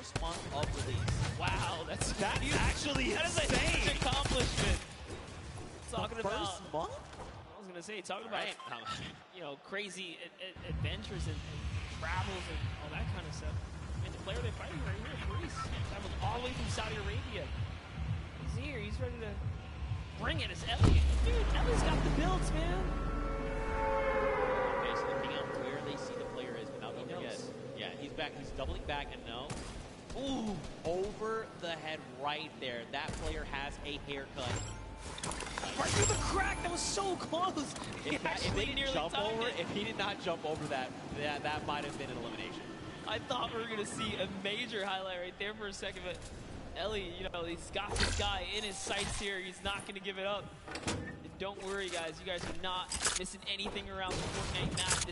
first month of release. Wow, that's actually that is a insane. huge accomplishment. Talking the first about month? I was gonna say talking about you know, crazy adventures and travels and all that kind of stuff. I mean, the player they're fighting right here, Brees, traveled all the way from Saudi Arabia. He's here. He's ready to bring it. It's Elliot. Dude, Elliott's got the builds, man. Okay, so they're picking out where they see the player is, but now don't forget. Yeah, he's back. He's doubling back, and no. Ooh, over the head right there. That player has a haircut. Right through the crack. That was so close. If he did not jump over that might have been an elimination. I thought we were going to see a major highlight right there for a second, but Ellie, you know, he's got this guy in his sights here. He's not going to give it up. And don't worry, guys. You guys are not missing anything around the Fortnite map.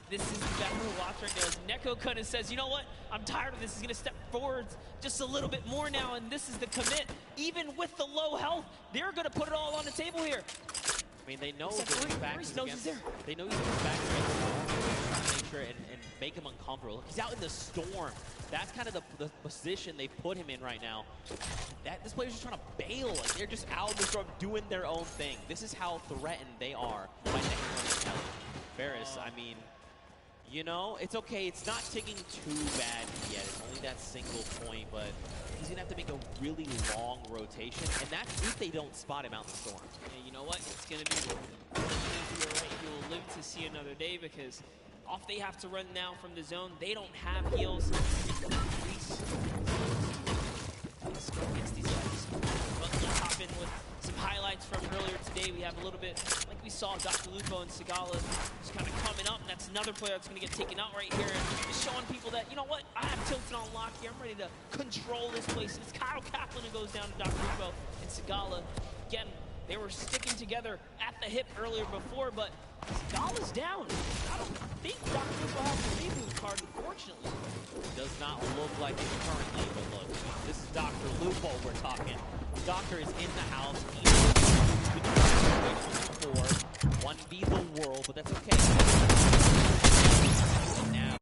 This is the battle to watch right now. As Neko kind of says, you know what? I'm tired of this. He's going to step forward just a little bit more now, and this is the commit. Even with the low health, they're going to put it all on the table here. I mean, they know Brees knows he's there. They know he's back to make sure and make him uncomfortable. He's out in the storm. That's kind of the position they put him in right now. This player's just trying to bail. Like, they're just out in the storm doing their own thing. This is how threatened they are by Kelly. Ferris, I mean, you know, it's okay. It's not ticking too bad yet. It's only that single point, but he's going to have to make a really long rotation, and that's if they don't spot him out in the storm. Yeah, you know what? It's going to be easier, right? You'll live to see another day because off they have to run now from the zone. They don't have heals. Let's go against these guys. But let's hop in with some highlights from earlier today. We have a little bit, like we saw, Dr. Lupo and Sigala just kind of coming up, and that's another player that's going to get taken out right here, and just showing people that, you know what, I have Tilted on lock here. I'm ready to control this place. And it's Kyle Kaplan who goes down to Dr. Lupo and Sigala. Again, they were sticking together at the hip earlier before, but Sigala's down. I don't think Dr. Lupo has the reboot card, unfortunately. Does not look like it currently, but look, this is Dr. Lupo we're talking. Doctor is in the house. He's before 1v the world, but that's okay. And now.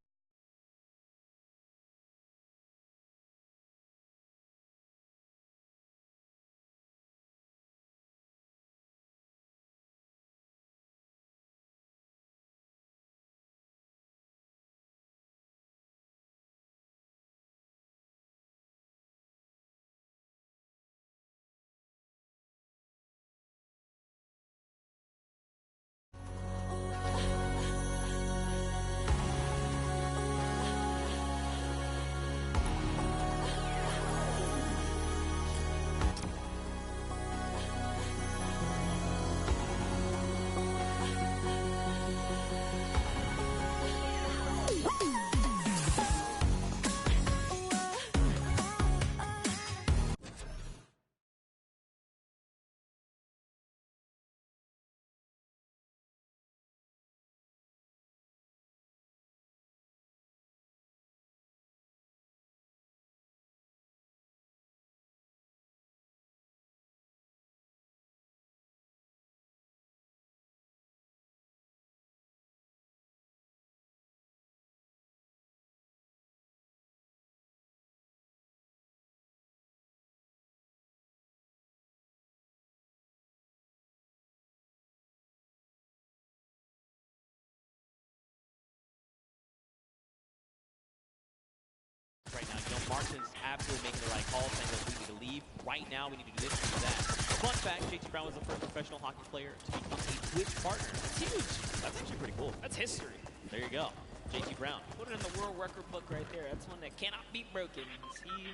Right now, you know, Martin's absolutely making the right call, saying that we need to leave right now. We need to do this, we need to do that. Fun fact: JT Brown was the first professional hockey player to become a Twitch partner. That's huge. That's actually pretty cool. That's history. There you go, JT Brown. Put it in the world record book right there. That's one that cannot be broken. He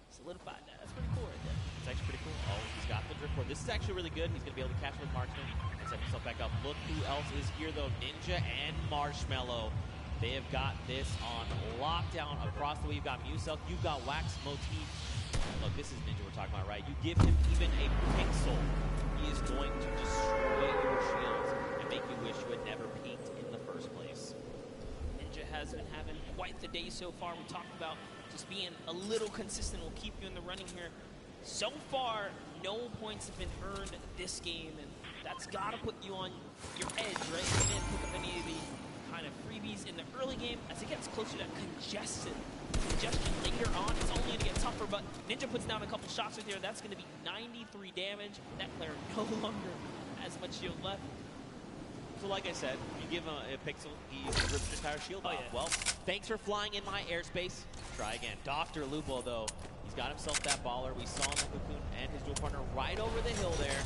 solidified that. That's pretty cool right there. It's actually pretty cool. Oh, he's got the drift board. This is actually really good. He's going to be able to catch with Martin and set himself back up. Look who else is here, though. Ninja and Marshmallow. They have got this on lockdown across the way. You've got Musel, you've got Wax Motif. Look, this is Ninja we're talking about, right? You give him even a pixel, he is going to destroy your shields and make you wish you had never peeked in the first place. Ninja has been having quite the day so far. We talked about just being a little consistent will keep you in the running here. So far, no points have been earned this game, and that's got to put you on your edge, right? You didn't pick up any of the kind of freebies in the early game. As it gets closer to congested congestion later on. It's only going to get tougher, but Ninja puts down a couple shots right there. That's going to be 93 damage. That player no longer has much shield left. So like I said, you give him a pixel, he rips your entire shield off. Yeah. Well, thanks for flying in my airspace. Try again. Dr. Lupo, though, he's got himself that baller. We saw him, Cocoon and his dual partner right over the hill there.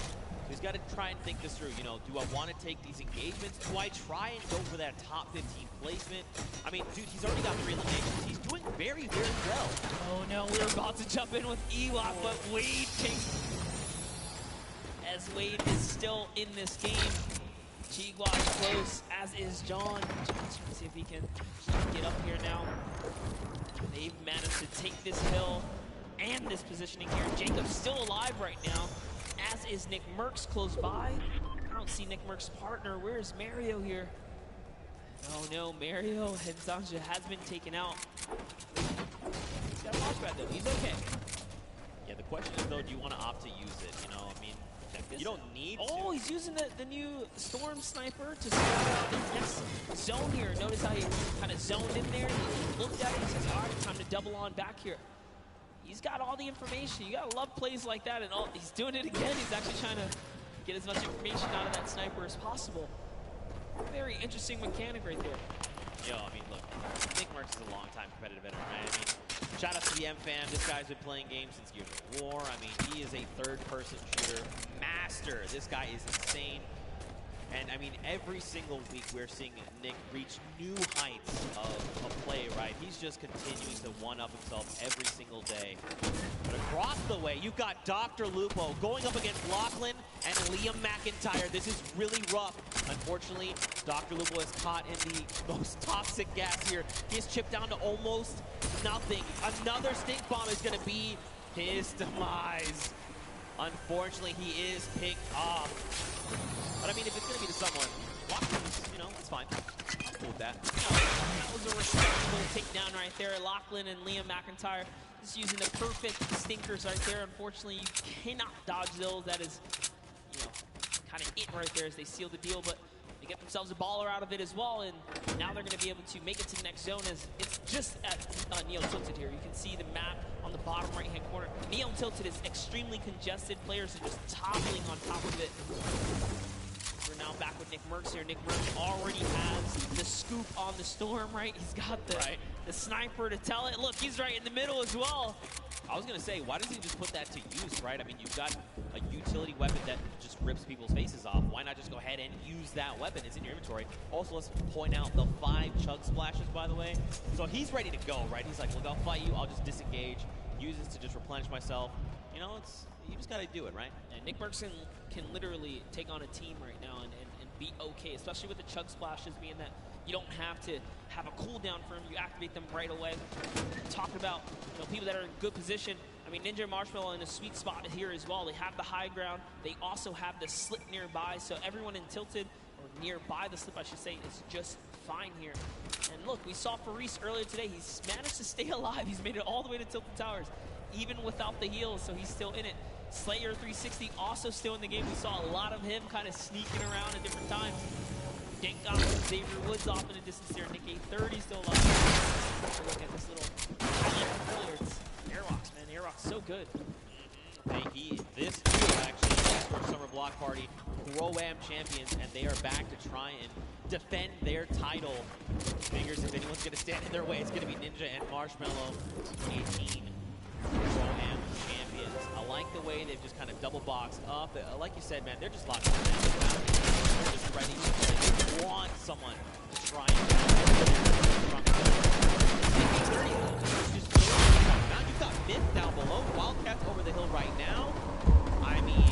He's got to try and think this through. You know, do I want to take these engagements? Do I try and go for that top 15 placement? I mean, dude, he's already got 3 eliminations. He's doing very, very well. Oh no, we're about to jump in with Ewok, but Wade takes... As Wade is still in this game. Chigwa is close, as is John. John's trying to see if he can get up here now. They've managed to take this hill and this positioning here. Jacob's still alive right now, as is Nick Merckx close by. I don't see Nick Merckx's partner. Where's Mario here? Oh no, Mario and Zanja has been taken out. He's got a launch pad though, he's okay. Yeah, the question is though, do you want to opt to use it? You know, I mean, you don't need to. Oh, he's using the new Storm Sniper to scout out the next zone here. Notice how he kind of zoned in there. He looked at it and says, all right, time to double on back here. He's got all the information. You gotta love plays like that, and he's doing it again. He's actually trying to get as much information out of that sniper as possible. Very interesting mechanic right there. Yo, I mean, look, Nick Merckx is a long-time competitive veteran, right? I mean, shout out to the M fam. This guy's been playing games since Gears of War. I mean, he is a third-person shooter master. This guy is insane. And, I mean, every single week we're seeing Nick reach new heights of play, right? He's just continuing to one-up himself every single day. But across the way, you've got Dr. Lupo going up against Lachlan and Liam McIntyre. This is really rough. Unfortunately, Dr. Lupo is caught in the most toxic gas here. He is chipped down to almost nothing. Another stink bomb is going to be his demise. Unfortunately, he is picked off. But I mean, if it's going to be to someone, Lachlan's, you know, it's fine. I'm cool with that. That was a respectable takedown right there. Lachlan and Liam McIntyre just using the perfect stinkers right there. Unfortunately, you cannot dodge those. That is, you know, kind of it right there as they seal the deal. But they get themselves a baller out of it as well. And now they're going to be able to make it to the next zone as it's just at Neo Tilted here. You can see the map on the bottom right-hand corner. Neo Tilted is extremely congested. Players are just toppling on top of it. We're now back with Nick Merckx here. Nick Merckx already has the scoop on the Storm, right? He's got the sniper to tell it. Look, he's right in the middle as well. I was going to say, why doesn't he just put that to use, right? I mean, you've got a utility weapon that just rips people's faces off. Why not just go ahead and use that weapon? It's in your inventory. Also, let's point out the 5 chug splashes, by the way. So he's ready to go, right? He's like, look, I'll fight you. I'll just disengage. Use this to just replenish myself. You know, you just got to do it, right? And Nick Merckx can literally take on a team right now and be okay, especially with the chug splashes being that you don't have to have a cooldown for them. You activate them right away. Talk about, you know, people that are in good position. I mean, Ninja and Marshmallow in a sweet spot here as well. They have the high ground. They also have the slip nearby, so everyone in Tilted, or nearby the slip, I should say, is just fine here. And look, we saw Faris earlier today. He's managed to stay alive. He's made it all the way to Tilted Towers, even without the heals, so he's still in it. Slayer 360 also still in the game. We saw a lot of him kind of sneaking around at different times. Dink got Xavier Woods off in a distance there. Nick A30 still alive. Look at this little highlight from earlier. It's Airwalks, man. Airwalks so good. This duo actually is for Summer Block Party Pro-Am champions, and they are back to try and defend their title. Figures if anyone's going to stand in their way, it's going to be Ninja and Marshmallow. 18 Pro-Am champions. I like the way they've just kind of double boxed up. Like you said, man, they're just locked in. They're just ready to play. They want someone to try and now you've got Myth down below. Wildcats over the hill right now. I mean,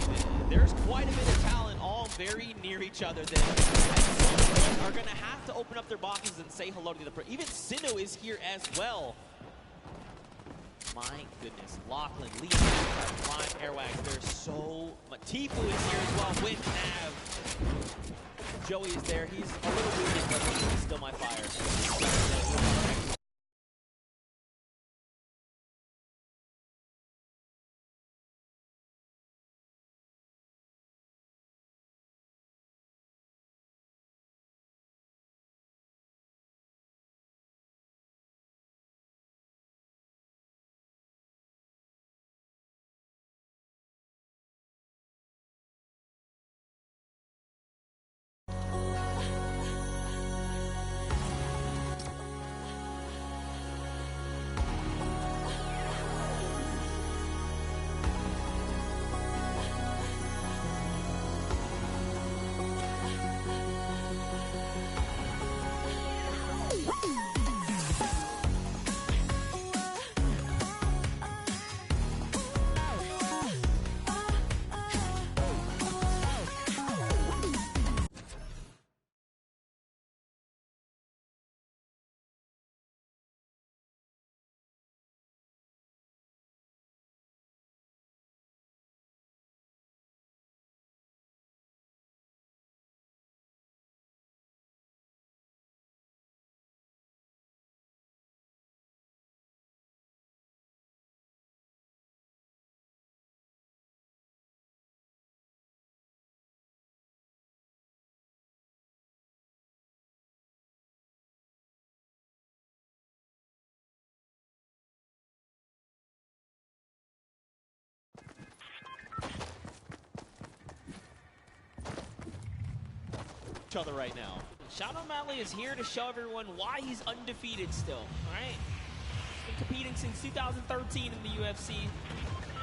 there's quite a bit of talent all very near each other that are going to have to open up their boxes and say hello to the pro. Even Sino is here as well. My goodness. Lachlan, Lee, Live, Airwags. There's so much. Tifu is here as well with Nav. Joey is there. He's a little wounded, but he's still my fire. each other right now. Sean O'Malley is here to show everyone why he's undefeated still, all right? He's been competing since 2013 in the UFC.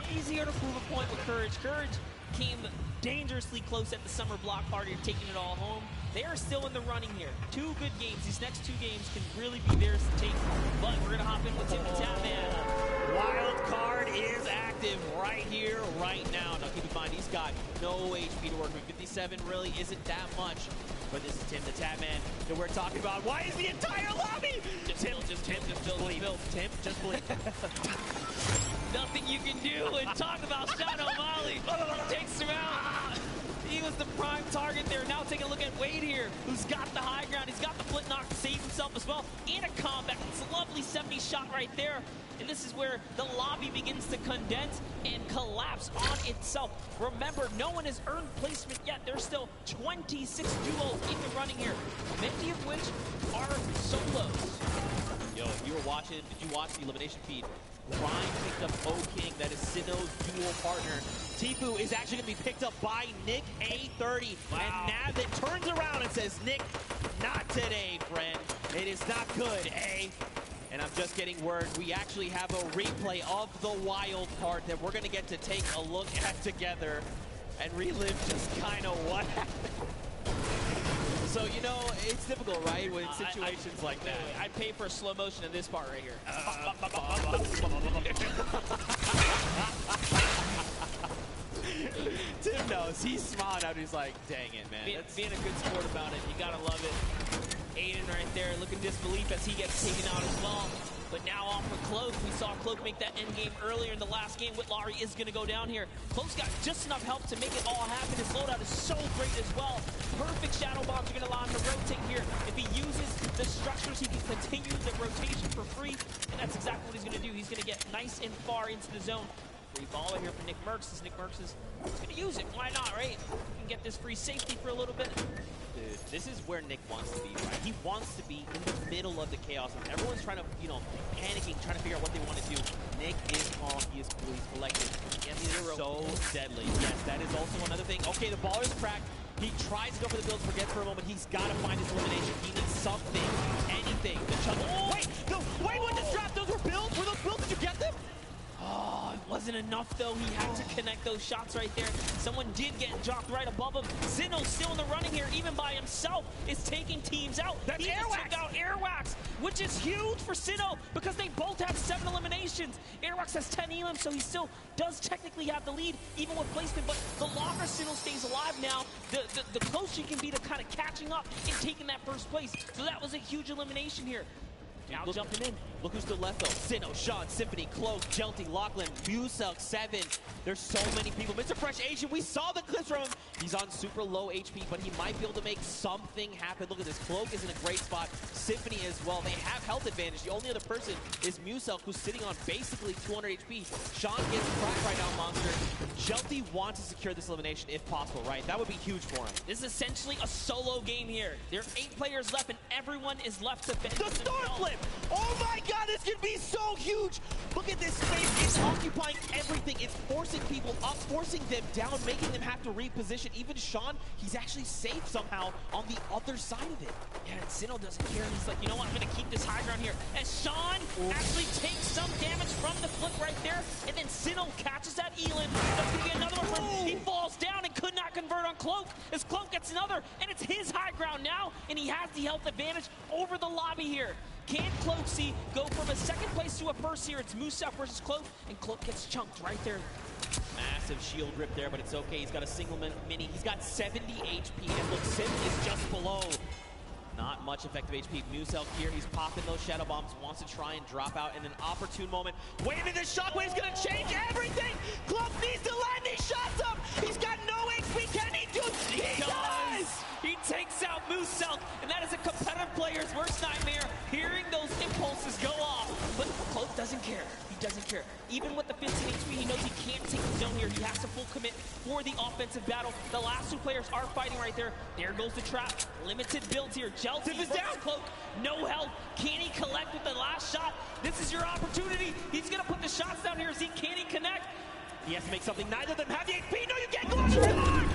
He's here to prove a point with Courage. Courage came dangerously close at the summer block party, taking it all home. They are still in the running here. 2 good games. These next 2 games can really be theirs to take. But we're going to hop in with Tim the Tatman. Wild card is active right here, right now. Now keep in mind, he's got no HP to work with. 57 really isn't that much. But this is Tim the Tatman that we're talking about. Why is the entire lobby? Tim, just believe. Tim, just believe. Nothing you can do, and talk about Sean O'Malley. Takes him out. He was the prime target there. Now take a look at Wade here, who's got the high ground. He's got the flint knock to save himself as well. And a combat. It's a lovely 70 shot right there. And this is where the lobby begins to condense and collapse on itself. Remember, no one has earned placement yet. There's still 26 duos in the running here, many of which are solos. Yo, if you were watching, did you watch the elimination feed? Ryan picked up O-King, that is Sinnoh's dual partner. Tipu is actually going to be picked up by Nick A30. Wow. And Navin turns around and says, Nick, not today, friend. It is not good, eh? And I'm just getting word, we actually have a replay of the wild card that we're going to get to take a look at together and relive just kind of what happened. So, you know, it's difficult, right, with situations like that. I'd pay for a slow motion of this part right here. Tim knows. He's smiling out. He's like, dang it, man. Being a good sport about it. You got to love it. Aiden right there looking disbelief as he gets taken out as well. But now off of Cloak. We saw Cloak make that end game earlier in the last game. Whitlari is going to go down here. Cloak's got just enough help to make it all happen. His loadout is so great as well. Perfect shadow bombs are going to allow him to rotate here. If he uses the structures, he can continue the rotation for free. And that's exactly what he's going to do. He's going to get nice and far into the zone. Free baller here for Nick Merckx. Nick Merckx is going to use it. Why not, right? He can get this free safety for a little bit. Dude, this is where Nick wants to be, right? He wants to be in the middle of the chaos. And everyone's trying to, you know, panicking, trying to figure out what they want to do. Nick is calm. He is cool. He's collected. Yes, he's so deadly. Yes, that is also another thing. Okay, the baller's cracked. He tries to go for the build, forgets for a moment. He's got to find his elimination. He needs something, anything. The chunk. Oh, wait, what just dropped? Those were builds? Were those builds? Did you get them? Oh, it wasn't enough, though. He had to connect those shots right there. Someone did get dropped right above him. Sinnoh still in the running here, even by himself, is taking teams out. That's Airwax. Took out Airwax, which is huge for Sinnoh because they both have 7 eliminations. Airwax has 10 elims, so he still does technically have the lead, even with placement. But the longer Sinnoh stays alive now, the closer he can be to kind of catching up and taking that first place. So that was a huge elimination here. Now jumping in. Look who's still left though. Sinnoh, Sean, Symphony, Cloak, Jelty, Lachlan, Muselk, 7. There's so many people. Mr. Fresh Asian, we saw the clips from him. He's on super low HP, but he might be able to make something happen. Look at this. Cloak is in a great spot. Symphony as well. They have health advantage. The only other person is Muselk, who's sitting on basically 200 HP. Sean gets cracked right now, Monster. Jelty wants to secure this elimination if possible, right? That would be huge for him. This is essentially a solo game here. There are 8 players left, and everyone is left to fend. The star flip! Oh my god, this could be so huge! Look at this space. It's occupying everything. It's forcing people up, forcing them down, making them have to reposition. Even Sean, he's actually safe somehow on the other side of it. Yeah, and Sinnoh doesn't care. He's like, you know what? I'm going to keep this high ground here. As Sean actually takes some damage from the flip right there, and then Sinnoh catches that Elin. That's going to get another one for him. He falls down and could not convert on Cloak. As Cloak gets another, and it's his high ground now, and he has the health advantage over the lobby here. Can Cloak C go from a second place to a first here? It's Muselk versus Cloak, and Cloak gets chunked right there. Massive shield rip there, but it's okay. He's got a single mini. He's got 70 HP, and look, Sim is just below. Not much effective HP. Muselk here, he's popping those shadow bombs, wants to try and drop out in an opportune moment. Waving the shockwave's gonna change everything! Cloak needs to land these shots up! He's got no HP, can he do it? He does! He takes out Muselk, and that is a competitive player's worst nightmare, hearing those impulses go off. But Cloak doesn't care. He doesn't care. Even with the 15 HP, he knows he can't take the zone here. He has to full commit for the offensive battle. The last 2 players are fighting right there. There goes the trap. Limited builds here. Jelty is down. Cloak, no health. Can he collect with the last shot? This is your opportunity. He's going to put the shots down here. Can he connect? He has to make something. Neither of them have the HP. No, you can't go on.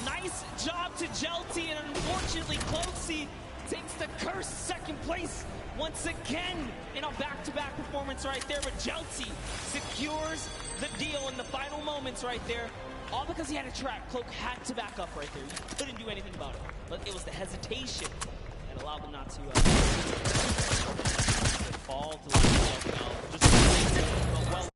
Nice job to Jelty, and unfortunately, Closey takes the cursed second place once again in a back-to-back performance right there. But Jelty secures the deal in the final moments right there. All because he had a trap. Cloak had to back up right there. He couldn't do anything about it. But it was the hesitation that allowed them not to fall to the now. Just well.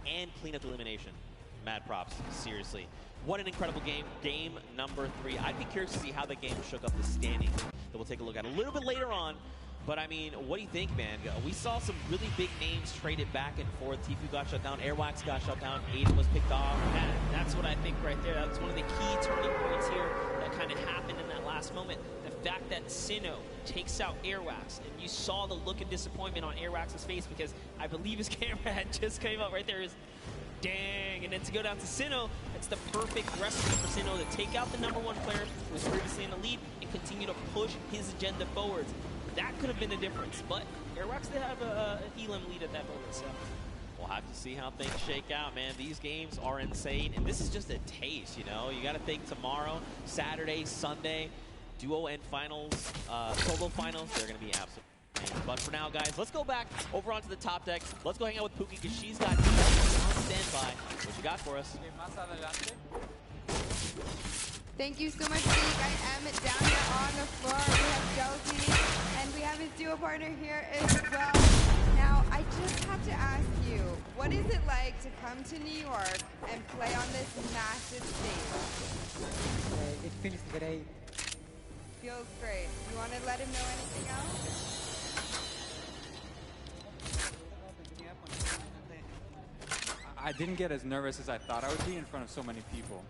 And clean up the elimination. Mad props, seriously. What an incredible game. Game number 3. I'd be curious to see how the game shook up the standings that we'll take a look at a little bit later on. But I mean, what do you think, man? We saw some really big names traded back and forth. Tfue got shut down, Airwax got shut down, Aiden was picked off. That's what I think right there. That's one of the key turning points here that kind of happened in that last moment. The fact that Sinnoh takes out Airwax, and you saw the look of disappointment on Airwax's face because I believe his camera had just came up right there. Is dang, and then to go down to Sinnoh, it's the perfect recipe for Sinnoh to take out the #1 player who was previously in the lead and continue to push his agenda forwards. That could have been the difference, but Airwax did have an Elim lead at that moment, so. We'll have to see how things shake out, man. These games are insane, and this is just a taste, you know? You got to think tomorrow, Saturday, Sunday, duo and finals, solo finals, they're going to be absolutely insane. But for now, guys, let's go back over onto the top deck. Let's go hang out with Pookie, because she's got on standby. What you got for us? Thank you so much, Zeke. I am down here on the floor. We have Josie, and we have his duo partner here as well. Now, I just have to ask you, what is it like to come to New York and play on this massive stage? It feels great. Feels great. You want to let him know anything else? I didn't get as nervous as I thought I would be in front of so many people.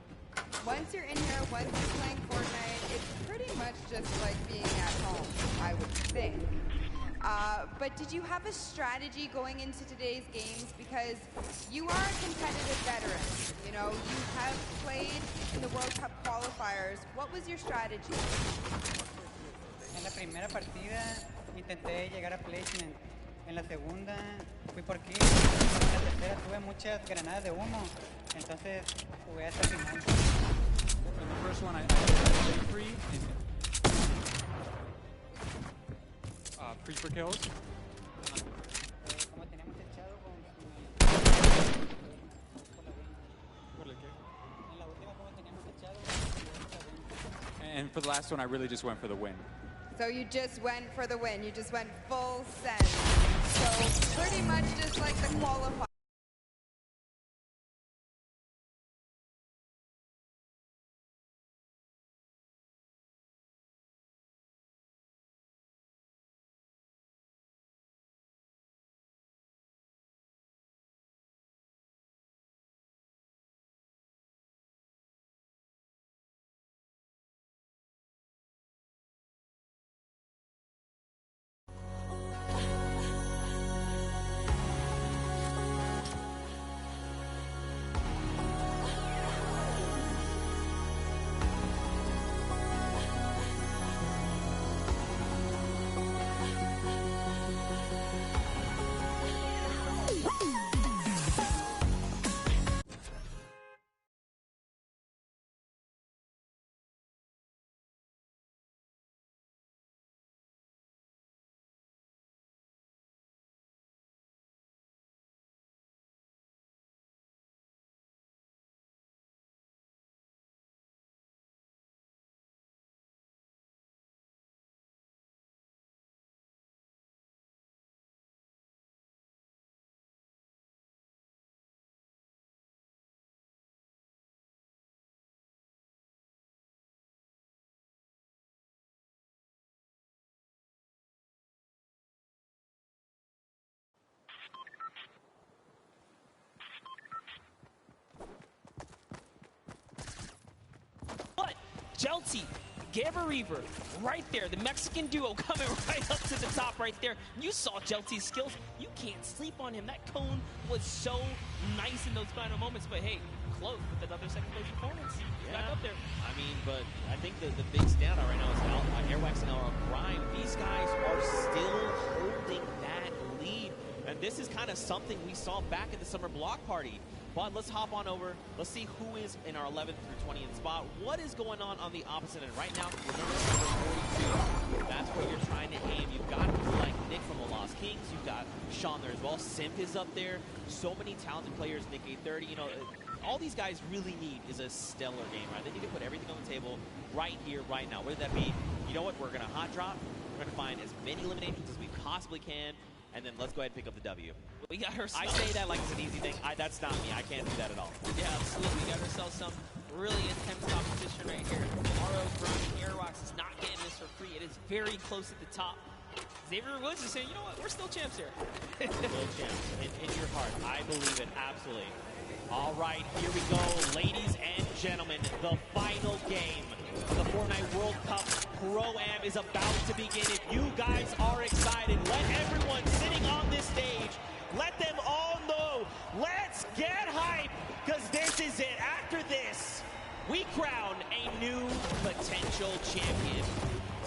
Once you're in here, once you're playing Fortnite, it's pretty much just like being at home, I would think. But did you have a strategy going into today's games? Because you are a competitive veteran. You know, you have played in the World Cup qualifiers. What was your strategy? En la primera partida intenté llegar a placement. En la segunda fui por kill. En la tercera tuve muchas granadas de humo. Entonces jugué hasta el final. In the first one, I did free for kills. Como teníamos echado con en la última como teníamos echado. And for the last one, I really just went for the win. So you just went for the win. You just went full send. So pretty much just like the qualifier. Jelty, Gabber Reaver, right there. The Mexican duo coming right up to the top right there. You saw Jelty's skills. You can't sleep on him. That cone was so nice in those final moments. But hey, close with another second place performance. Back up there. I mean, but I think the big standout right now is Airwax and Grime. These guys are still holding that lead. And this is kind of something we saw back at the summer block party. But let's hop on over. Let's see who is in our 11th through 20th spot. What is going on the opposite end right now? Remember, number 42. That's where you're trying to aim. You've got people like Nick from the Lost Kings. You've got Sean there as well. Simp is up there. So many talented players. Nick 830. You know, all these guys really need is a stellar game, right? They need to put everything on the table right here, right now. Whether that be, you know what, we're going to hot drop. We're going to find as many eliminations as we possibly can. And then let's go ahead and pick up the W. We got ourselves. I say that like it's an easy thing. That's not me. I can't do that at all. Yeah, absolutely. We got ourselves some really intense competition right here. RO Grime Airwax is not getting this for free. It is very close at the top. Xavier Woods is saying, you know what, we're still champs here. Still champs. In your heart. I believe it. Absolutely. All right, here we go. Ladies and gentlemen, the final game of the Fortnite World Cup Pro-Am is about to begin. If you guys are excited, let everyone sitting on this stage, let them all know. Let's get hype, because this is it. After this, we crown a new potential champion.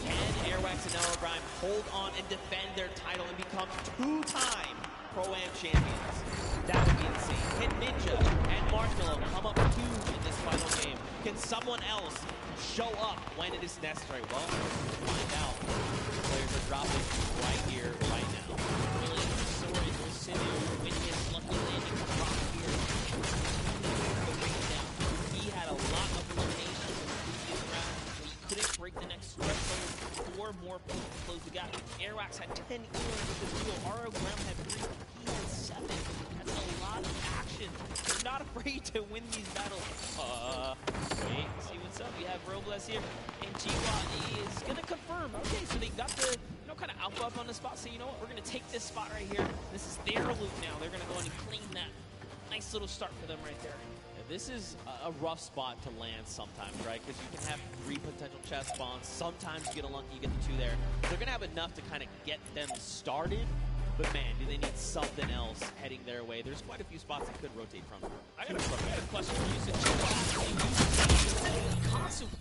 Can Airwax and Grime hold on and defend their title and become two-time Pro-Am champions? That would be insane. Can Ninja and Marshmallow come up two in this final game? Can someone else show up when it is necessary? Well, we'll find out. The players are dropping right here, right now. Really sorry for City. Witness lucky landing drop here. He had a lot of eliminations in the previous round, but he couldn't break the next threshold. 4 more points to close the gap. Airwax had 10 earnings with this duo. RO Graham had 3. He had 7. That's a lot of action. They're not afraid to win these battles. Wait, see what's up. We have Robles here, and G-Watt is gonna confirm. Okay, so they got the, you know, kind of alpha up on the spot. So you know what? We're gonna take this spot right here. This is their loot now. They're gonna go in and claim that. Nice little start for them right there. This is a rough spot to land sometimes, right? Because you can have 3 potential chest spawns. Sometimes you get unlucky, you get the 2 there. They're going to have enough to kind of get them started. But man, do they need something else heading their way? There's quite a few spots they could rotate from. I got a question for you. So G-Watt actually uses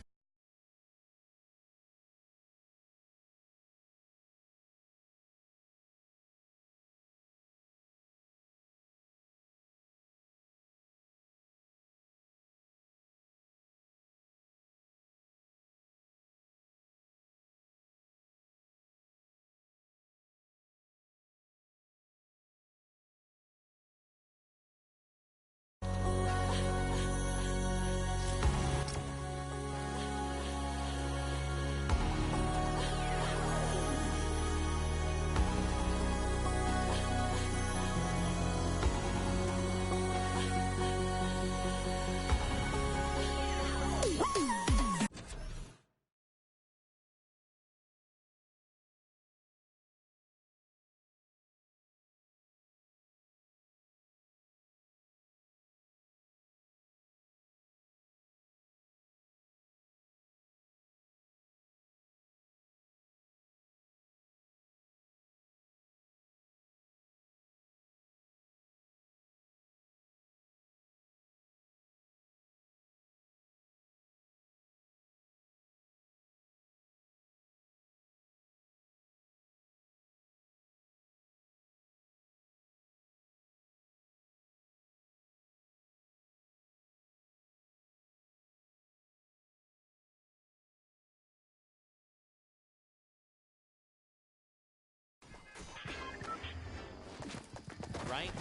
right?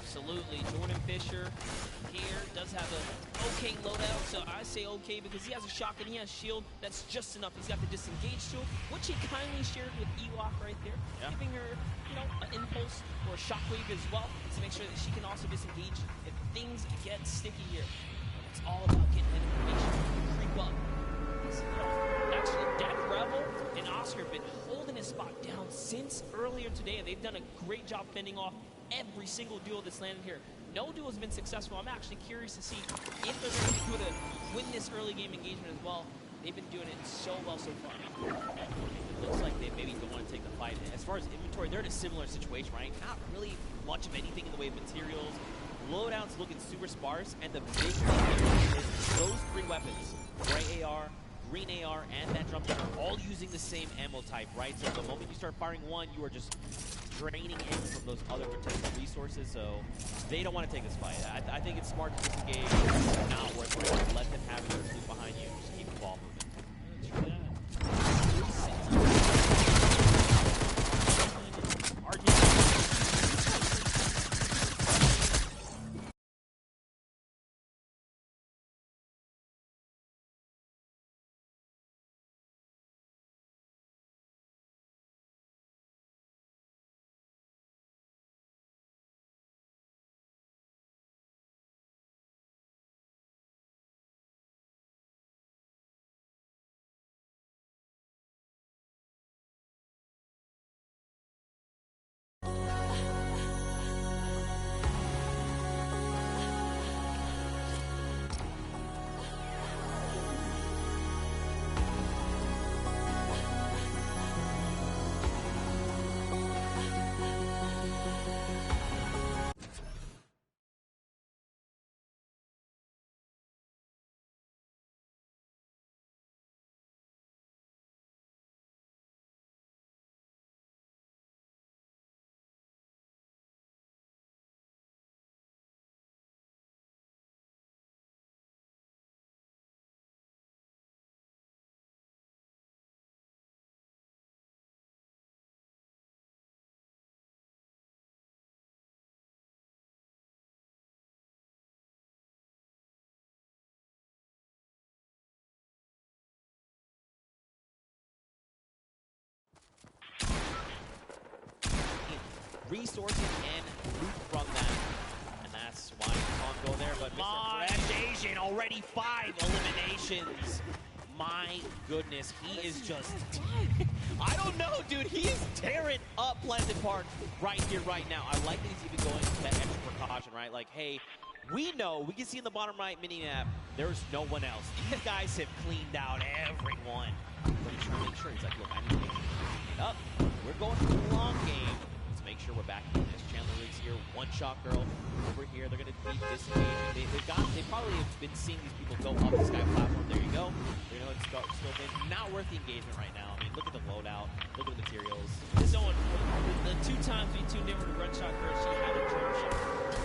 Absolutely. Jordan Fisher here does have an okay loadout, so I say okay because he has a shotgun, he has shield, that's just enough. He's got the disengage tool, which he kindly shared with Ewok right there, giving her, you know, an impulse or a shockwave as well to make sure that she can also disengage if things get sticky here. It's all about getting that information to creep up. Actually, Death Rebel and Oscar have been holding his spot down since earlier today, and they've done a great job fending off every single duel that's landed here. No duel has been successful. I'm actually curious to see if they're going to be able to win this early game engagement as well. They've been doing it so well so far. It looks like they maybe don't want to take the fight. As far as inventory, they're in a similar situation, right? Not really much of anything in the way of materials. Loadouts looking super sparse, and the big thing here is those 3 weapons, gray AR, green AR, and that drum gun are all using the same ammo type, right? So the moment you start firing one, you are just draining ammo from those other potential resources, so they don't want to take this fight. I think it's smart to disengage. It's not worth it. Let them have it. Loop behind you. Just keep the ball moving. Resources and loot from that. And that's why you can't go there. But Mr. Fresh Asian, already 5 eliminations. My goodness, he is just... I don't know, dude. He is tearing up Pleasant Park right here, right now. I like that he's even going to that extra precaution, right? Like, hey, we know, we can see in the bottom right mini-map, there's no one else. These guys have cleaned out everyone. But he's trying to make sure. He's like, look, I need to make it up. We're going for the long game. Make sure we're back in this. Chandler Riggs here, one-shot girl over here. They're going to be disengaging. They probably have been seeing these people go up the sky platform. There you go. They're going to still been not worth the engagement right now. I mean, look at the loadout. Look at the materials. So the 2 times we tuned in with one-shot girl, she had a drum shot.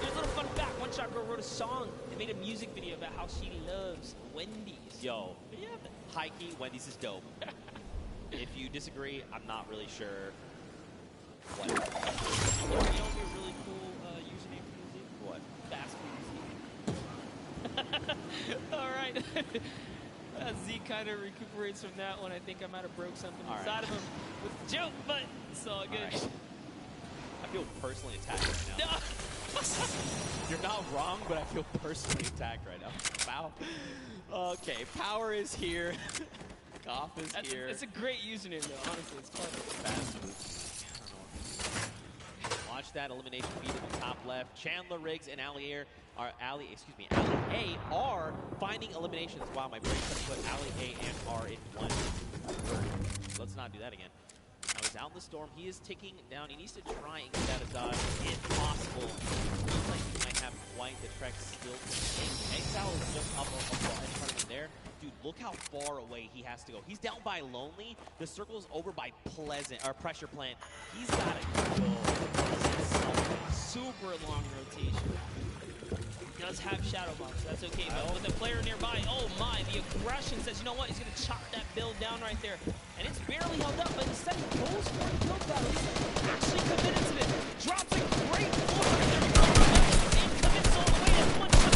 There's a little fun fact. One-shot girl wrote a song and made a music video about how she loves Wendy's. Yo, high key, Wendy's is dope. If you disagree, I'm not really sure. What? You know, it'd be a really cool username for music. What? Fast music. All right. Z kind of recuperates from that one. I think I might have broke something inside of him with the joke, but it's all good. Right. I feel personally attacked right now. You're not wrong, but I feel personally attacked right now. Wow. Okay, Power is here. Goff is here. It's a great username, though. Honestly, it's fun. Fast moves. Watch that elimination feed in the top left. Chandler Riggs and Ali A are finding eliminations. Wow, my brain just put Ali A and R in one word. Let's not do that again. Now he's out in the storm. He is ticking down. He needs to try and get out of dodge if possible. Looks like he might have quite the trek still to take. Exile is just up in front of him there. Dude, look how far away he has to go. He's down by Lonely. The circle's over by Pressure Plant. He's got to go. Super long rotation. He does have Shadow Box, so that's okay. But with a player nearby, oh my, the aggression says, you know what, he's going to chop that build down right there. And it's barely held up, but instead he goes for the kill battle. He's actually committed to this. Drops a great floor right there. And commits all the way at one shot.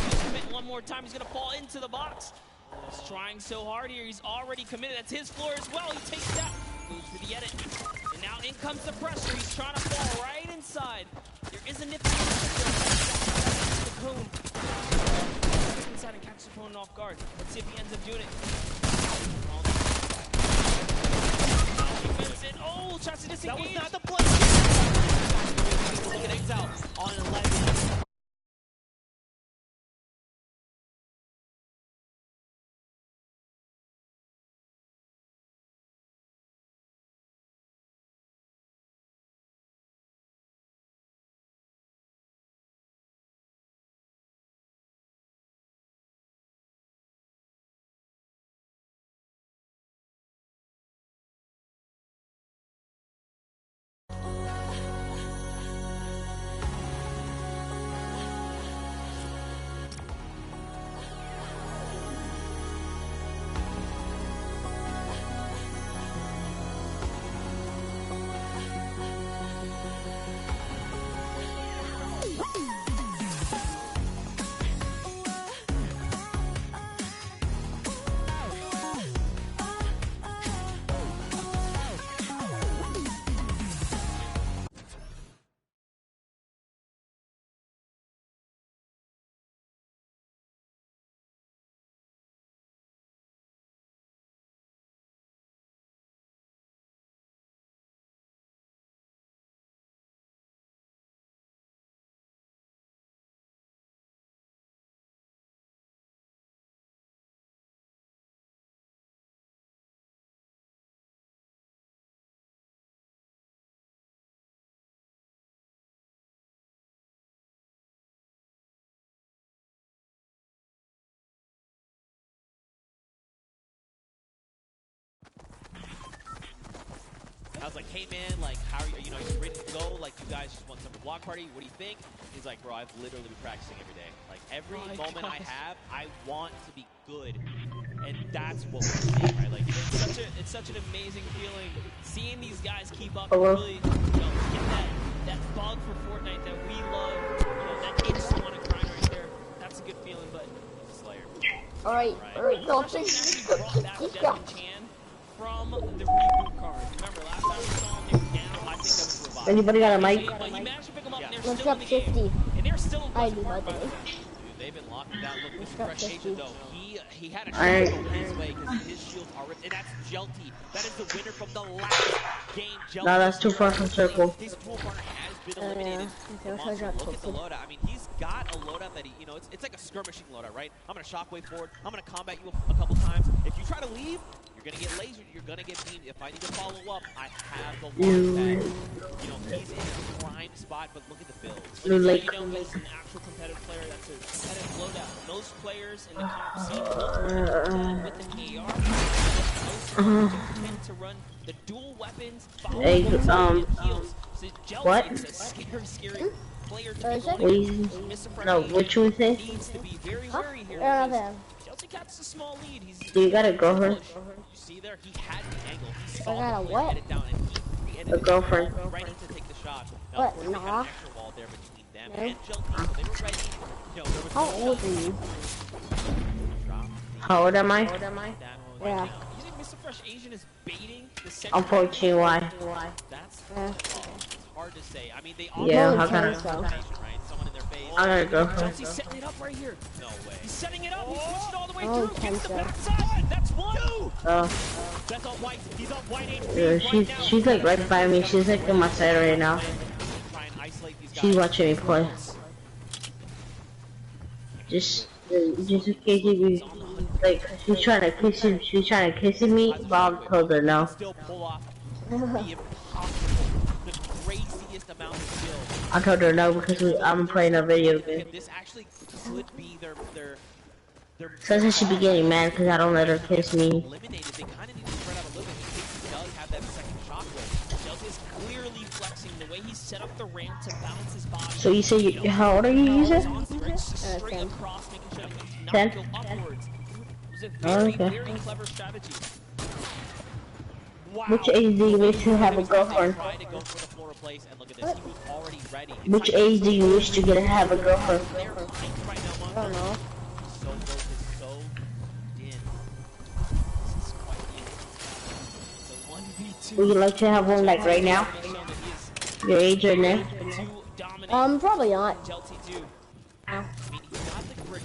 He's commit one more time. He's going to fall into the box. He's trying so hard here. He's already committed. That's his floor as well. He takes that. Goes for the edit. And now in comes the pressure. He's trying to fall right inside. There is a nifty the cone. Inside and catch the opponent off guard. Let's see if he ends up doing it. Oh, tries to disengage. That was not the play. Look at Exile on 11. I was like, hey man, like, how are you? You know, you ready to go? Like, you guys just want some block party? What do you think? He's like, bro, I've literally been practicing every day. Like, every moment I have, I want to be good, and that's what we're seeing, right? Like, It's such an amazing feeling seeing these guys keep up and really, get that bug for Fortnite that we love. That instant want to grind right there. That's a good feeling, but Slayer. All right, don't think brought back Desmond Chan from the reboot card. Remember, last time we saw him, they were down. I think that was revived. Anybody got a mic? But he managed to pick them up, and they're What's still up, in the game. 50? And they're still in I Pleasant do, by Park, the by the way. way. Dude, they've been locking down. Look, this up, fresh agent 50? though. He had a Alright. shield go his way because his shields are ripped, and that's Jelty. That is the winner from the last game. Jelty. No, that's too far from circle. His dual partner has been eliminated. Okay, The so I monster, got look at the tilted. loadout. I mean, he's got a loadout that he, you know, it's like a skirmishing loadout, right? I'm gonna shockwave forward. I'm gonna combat you a couple times. If you try to leave, you're gonna get lasered. You're gonna get beamed. If I need to follow up, I have the launch pad. You know, he's in a prime spot, but look at the builds. Like, He's an actual competitive player. That's a competitive loadout. Most players in the comp scene will with an AR. Most players tend to run the dual weapons, Hey, heals. So Jelty what? is a scary player to be Is it? going against. Mr. No, Fresh what you would say? needs to be very wary here. Yeah, because Jelty catches a small lead. Do you got a girlfriend? You see there, he had the angle. He I saw got a the player what? headed down, and he re-edited A girlfriend. ready to take the shot. Now, What? of course, they had Nah. an extra wall there between them No. and Jelty, so they were ready. You know, there was How no old shot. are you? Drop How old am I? that right Yeah. now. You think Mr. Fresh Asian is baiting the I'm 14. Why? That's Yeah. it's hard to say. I mean, they Yeah, obviously how can have I- confrontation, right? Someone in their face. I got a girlfriend. Jelty's setting it up right here. No way. He's setting it up. He's switching it all the way Oh, through. Gets the Kenzo. backside. That's one. Oh, That's on white. He's on white yeah, HP she's like right by me. She's like on my side right now. Try and isolate these guys. She's watching me play. Just in case you like, she's trying to kiss him. She's trying to kiss me. Bob told her no. Still pull off the impossible, the craziest amount of skill. I told her no because I'm playing a video game. This actually could be their Says I should be getting mad because I don't let her kiss me. eliminated. They kind of need to spread out a little bit in case he does have that second shockwave. Jelty is clearly flexing the way he set up the ramp to balance his body. So you say how old are you, user? Straight 10. across, making sure that he does 10. not go upwards. It was a Oh, very, okay. very clever strategy. Wow. Which age do you wish to have a girlfriend? Tried to go for the floor replace, and look at this. He was already ready. It's Which like age do you wish to get to have a girlfriend? they're fine right now, I don't know. So close, so in. This is quite the. It's a 1v2. Would you like to have one like right now? Your age right now? Probably not. Jelty do.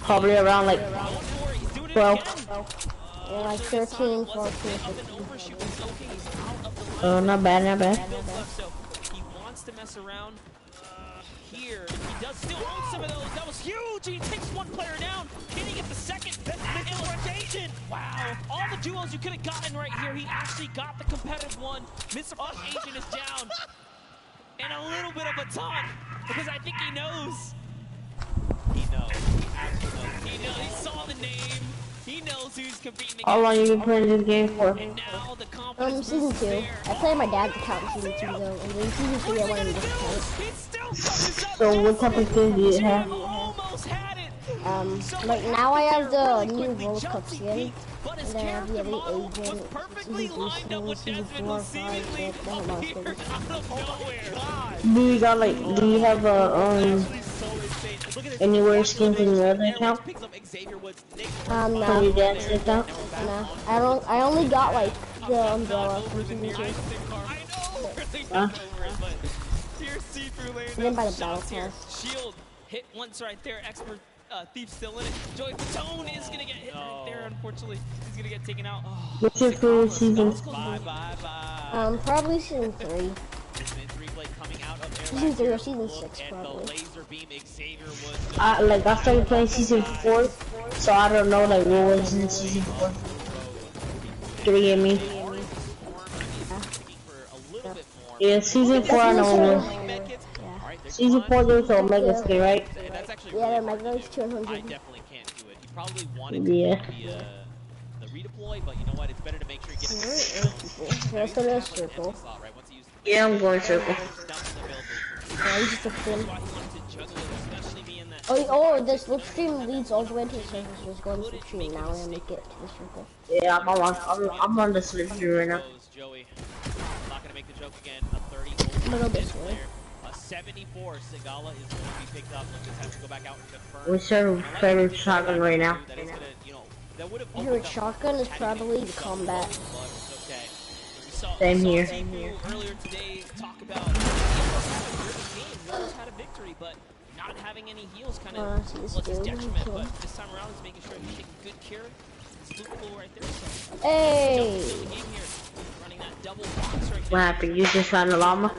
Probably around like He's doing it 12. again. Yeah, like 13, 14, Up 15. and overshoot. He's okay. He's out of the Oh, line. not bad, not bad. So he wants to mess around here. He does still own some of those. That was huge. He takes one player down. Can he get the second? Agent. Wow. All the duos you could have gotten right here. He actually got the competitive one. Mr. Fresh Agent is down. And a little bit of a taunt because I think he knows. He knows. He actually knows. He knows. He saw the name. He knows who's competing against. How long you been playing this game for? And now the confidence Season boost 2. is I there. play my dad's account in Season 2 though, and then Season 3 I What's wanted he to gonna do? discount. He still fucks up. So what type of skin do you Jim have? almost had it. Like now I have the new Quickly, World Jelty Cup skin, peeked, but his and then I have the character Elite model was Agent, perfectly Season 3 lined up with Season Desmond, 4, who 5, seemingly 6, I don't know, appeared out of nowhere. Do you got like, do you have anywhere skins in your other account? No. From your dad's account? No, I only got like the umbrella from Season 2. I know where they Huh? went over it, but here's see-through lane. And then by the Shots battle here. pass. Shield hit once right there. Expert Thief still in it. Joey Fatone is gonna get hit right there. Unfortunately, he's gonna get taken out. Oh, What's your favorite season? Bye, bye, bye. Probably Season 3. This replay coming out of Season 3 or Season Look 6 at probably. the laser beam. Xavier was Like I started playing Season 4, so I don't know like what was in Season 4. 3 I mean. for a little bit more. Yeah, Season 4 I know. Season 4 there's a Omega skin, right? And that's actually Yeah, really the Omega is hard to do. 200. I definitely can't do it. He probably wanted to Yeah. do the redeploy, but you know what? It's better to make sure you get it. Let's go to the circle. Slot, right? Once he Yeah, I'm going circle. Yeah, he's just a fin. That's why he wanted to juggle it, especially being that. Oh, this slipstream leads all the way to the surface. Just go to the slipstream now and make it to the circle. Yeah, I'm on the slip right now. Joey. Not gonna make the joke again. A 30 A little bit this slow. player. A 74. Sigala is going to be picked up. Lucas has to go back out and confirm. What's your favorite shotgun right now? That is gonna, you know, that would have Favorite shotgun is probably the combat. Okay. Same here. Earlier today, talk about game. Lowe's had a victory, but not having any heals kind of was his detriment. But this time around, he's making sure he's taking good care of his loot pool right there. So, hey! Running that double box right What happened? You just found the llama?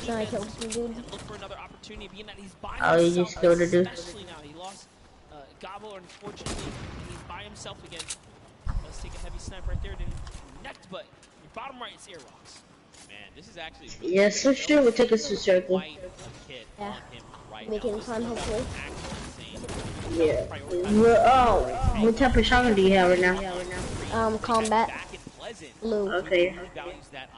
No, I killed some dude. look for another opportunity, being that he's by Oh, you himself. just killed a dude? Especially now, he lost Gabo, unfortunately, and he's by himself again. Let's take a heavy snipe right there. Didn't connect, but your bottom right is Airbox. Man, this is actually. Yeah, so sure will take us to circle. Yeah. Making time, hopefully. Yeah. What type of shotgun do you have right now? Combat. Blue. Okay.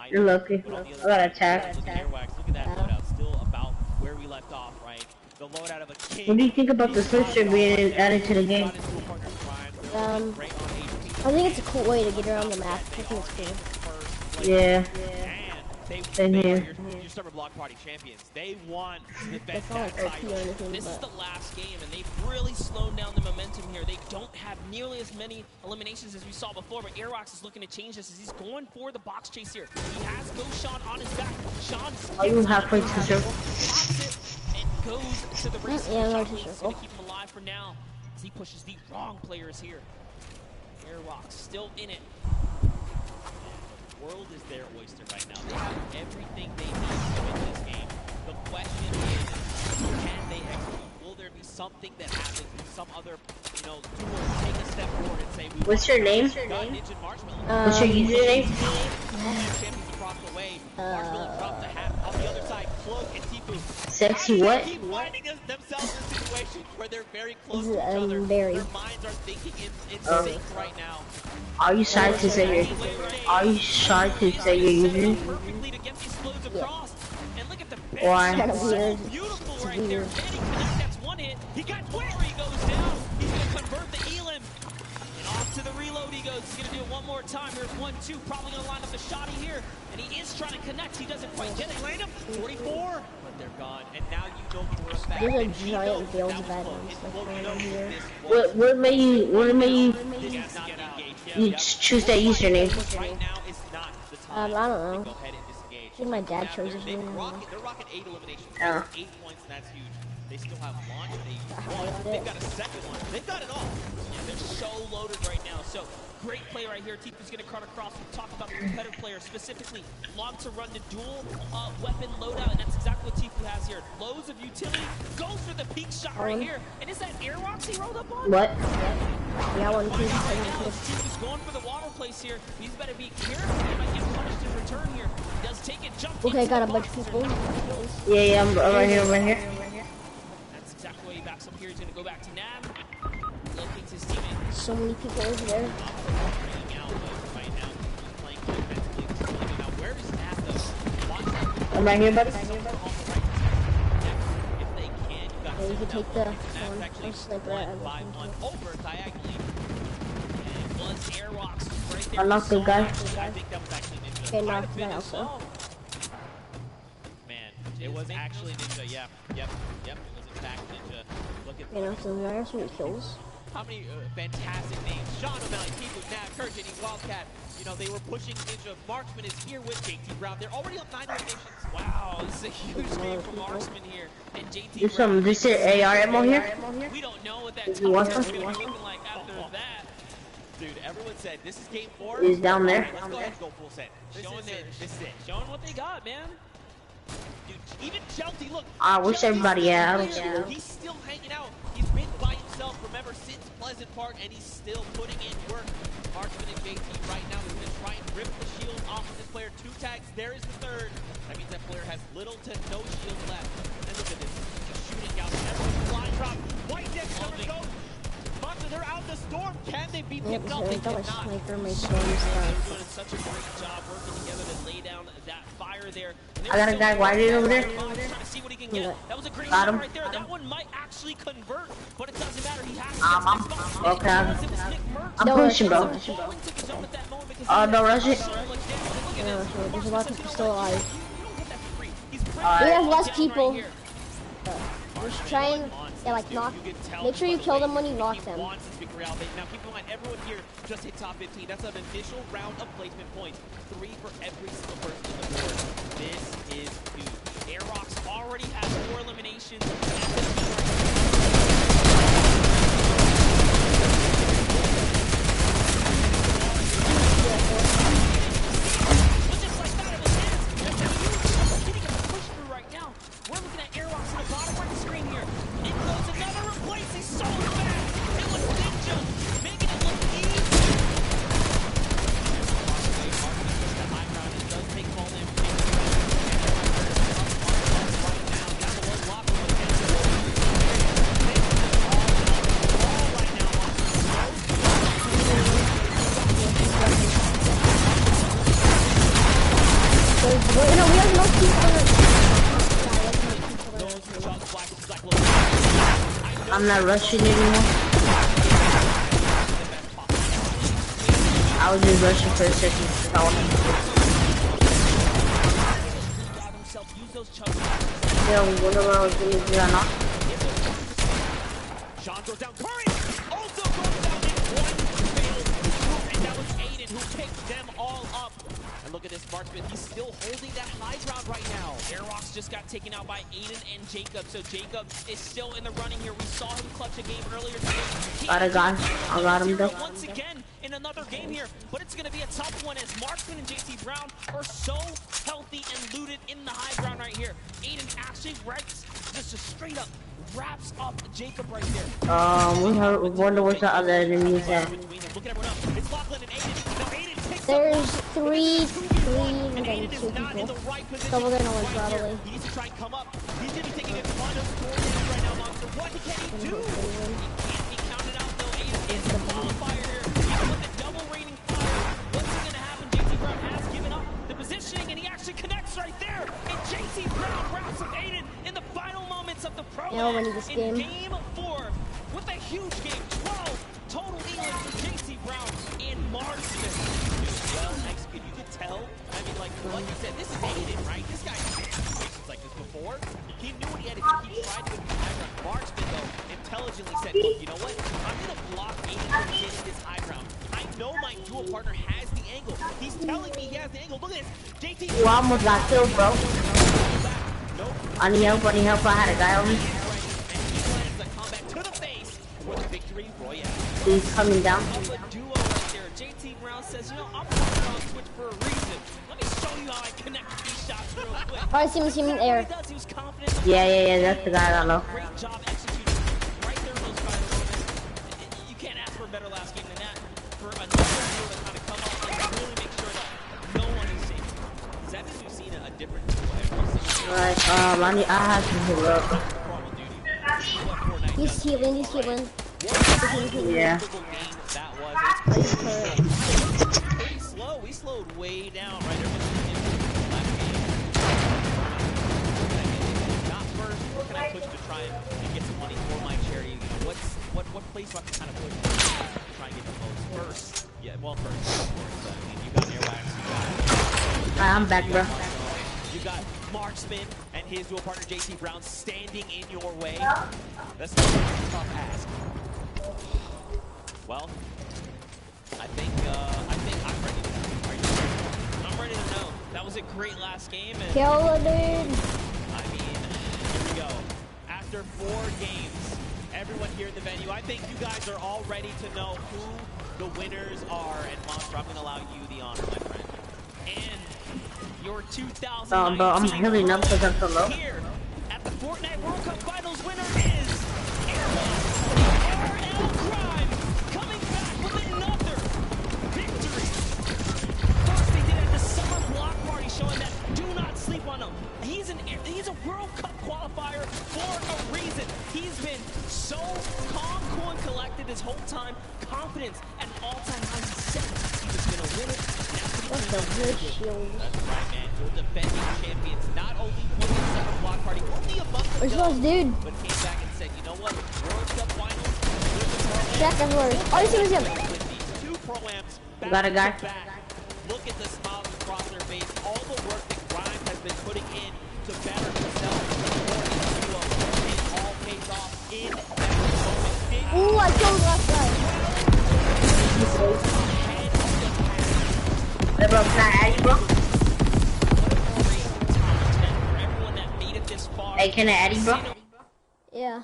You're lucky. I got attack. Look at that loadout. Still about where we left off, right? The loadout of a king. What do you think about the switcher being added to the game? I think it's a cool way to get around the map. I think it's cool. Yeah. They are your summer block party champions. They want the best title. This is the last game, and they've really slowed down the momentum here. They don't have nearly as many eliminations as we saw before, but Airbox is looking to change this as he's going for the box chase here. He has Sean on his back. Sean's Are you halfway to circle? and goes to the race. Yeah, I'm going to He's circle. gonna keep him alive for now as he pushes the wrong players here. Airbox still in it. World is their oyster right now. They have everything they need to win this game. The question is, can they execute? Will there be something that happens? Will some other, you know, duo take a step forward and say, What's your name? Ninja and Marshmallow. What's your username? Champions across the way. Marshmallow dropped the hat on the other side. Cloak and Tifu. Sexy what? Keep finding themselves in situations where they're very close to each other. Very. Their minds are thinking in sync right now. Are you shy to say your? Are you shy to say your username? Perfectly to get these flows across. And look at the Why? Kind of weird. beautiful right there. And he connects. That's one hit. He got where he goes down. He's going to convert the Elim. And off to the reload he goes. He's going to do it one more time. Here's 1-2. Probably going to line up the shotty here. And he is trying to connect. He doesn't quite get it. Land him. 44. But they're gone. And now you know for a fact. There's a giant field of items like right here. What made you You choose that username? Right now is not the time. I don't know. Go ahead and disengage. I think my dad chose his They're name. rocking 8 eliminations. Yeah. 8 points, and that's huge. They still have launch. They've got a second one. They've got it all. Yeah, they're so loaded right now. So great play right here. Tifu's going to cut across. We talked about the competitive player specifically. Log to run the dual weapon loadout, and that's exactly what Tifu has here. Loads of utility. Goes for the peak shot right here. And is that Airbox he rolled up on? What? Yeah, one, two, Right now, Tifu's going for the water place here. He's better be careful. He might get punished in return here. He does take it. Jump. Okay, into got a the bunch of boxes. people. Yeah, I'm right here, right here. That's exactly why he backs up here. He's going to go back to Nab. Locates his teammate. So many people over there. I'm right here, buddy. Yeah, you can take the one sniper at Over diagonally. Was Airbox right there. I knocked the guy. I think that was actually Ninja. Okay, knocked that also. Man, it was actually Ninja. Yep. It was in fact Ninja. Look at You know, so there are some kills. how many fantastic names. Sean O'Malley, Tifu, Nav, Kurt, JD, Wildcat. You know, they were pushing Ninja. Marksman is here with JT Brown. They're already on 9 eliminations. Wow, this is a huge game for Marksman here. And JT There's some. This is AR ammo here. we don't know what that You want top is some? going to be looking like after that. Dude, everyone said this is game 4. He's down there. Let's go ahead and go full set. This is it. Showing what they got, man. Dude, even Shelty, look. I wish Shelty's everybody had. I don't still see here. them. He's still hanging out. He's been by himself, remember, since Pleasant Park, and he's still putting in work. Marksman and JT right now is going to try and rip the shield off of this player. 2 tags. There is the third. That means that player has little to no shield left. And look at this. Just shooting out. Everyone's line drop. White Dex never goes. Monster, they're out in the storm. Can they be Yep, picked so up? I They got my cannot. sniper, my They're storm stuff. doing such a great job working together to lay down that fire better there. I got a guy wide over there. Trying to see what he can get. That was a great Got shot him. right there. That one might actually convert, but it doesn't matter. He has to Okay. I'm No, pushing, bro. Oh, no, rush it. Yeah, sure. There's a lot of people still alive. We Alright. have less people. Just try and like knock. Make sure you kill them when you knock them. Now keep in mind, everyone here just hit top 15. That's an initial round of placement points. 3 for every single person on the board. This is huge. Airrocks already has 4 eliminations. But just like that, it was his. That's a huge getting a push through right now. We're looking at Airrocks in the bottom right of the screen here. In goes another replace. He's so fast. It was Ninja making it look easy. The high ground, it does take fall damage. Right now, got the one block from the No, we have no people. I'm not rushing anymore. I was just rushing for a second. Yeah, whatever I was doing, or not. Sean goes down. Curry also goes down in one failed move, and that was Aiden who picked them all up. And look at this marksman. He's still holding that high ground right now. Airrocks just got taken out by Aiden and Jacob, so Jacob is still in the running here. We saw him clutch a game earlier today. Got a guy. I got him though. Once again in another game here, but it's going to be a tough one as Marksman and JT Brown are so healthy and looted in the high ground right here. Aiden actually wrecks, just a straight up wraps up Jacob right there. We wonder what's the other enemies at. Look at everyone else. It's Lachlan and Aiden. Now Aiden takes There's three and and then Aiden is 2 not in people. the right position. So we're gonna win right here. probably. He needs to try and come up. He's going to be taking a ton of score damage right now, Monster. What can he do? He can't be counted out, though. Aiden is the qualifier here. Even with the double raining fire, what's going to happen? JT Brown has given up the positioning, and he actually connects right there. And JT Brown wraps up Aiden in the final moments of the pro Yeah, we're winning this in game. game 4 with a huge game. 12 total elims for JT Brown and Marston. Well executed. You could tell. I mean, like you said, this is Aiden, right? This guy had situations like this before. He knew what he had to do. He tried to go to the high ground. Marston, though, intelligently said, look, you know what? I'm going to block Aiden from getting this high ground. I know my dual partner has the angle. He's telling me he has the angle. Look at this. JT. You almost got killed, bro. Nope. I need help, I need help. I had a guy on me. And he lands the combat to the face for the victory royale. He's coming down. Of a duo right there. JT Brown says, you know, I'm putting on Twitch for a reason. Let me show you how I connect these shots real quick. Alright, see him in air. He was confident. Yeah, that's the guy I know. Great job executing right there in those final moments. You can't ask for a better last game than that. For another duo to kind of come up and really make sure that no one is safe. Does that mean we've seen a different duo every single Alright, I have to heal up. Call of Duty? What Fortnite He's does. healing, he's healing. Yeah. Game that was. It's pretty slow. We slowed way down right there. Not first. What can I push to try and get some money for my charity? What place do I have to kind of push to try and get the most? First. Yeah, well, first. Of course. I mean, you got Airwax. You got. I'm back, bro. You got Marksman and his dual partner JT Brown standing in your way. That's a tough ask. Well, I think I'm ready to know. Are you ready? I'm ready to know. That was a great last game. And Kill the dude. I mean, here we go. After 4 games, everyone here in the venue, I think you guys are all ready to know who the winners are. And Monster, I'm going to allow you the honor, my friend. and your 2019 bro, I'm healing up because I'm so low. here at the Fortnite World Cup Finals winner is RL Crime, coming back with another victory. First they did at the summer block party, showing that do not sleep on him. He's a World Cup qualifier for a reason. He's been so calm, cool, and collected this whole time. Confidence at an all-time high. He said he was gonna win it. What's the wood shield? That's right, man. your defending champions. Not only won the summer block party only a month Where's ago, those dude? but came back and said, you know what, World Cup Finals, Jack everywhere. Oh, you see him. with these two pro-ams back Got a guy. to back. Look at the smiles across their face. All the work that Grimes has been putting in to better himself and it all pays off in that moment. Ooh, I killed the last guy. Hey, bro, can I add you, bro? For everyone that made it this far. Hey, can I add you, bro? Yeah.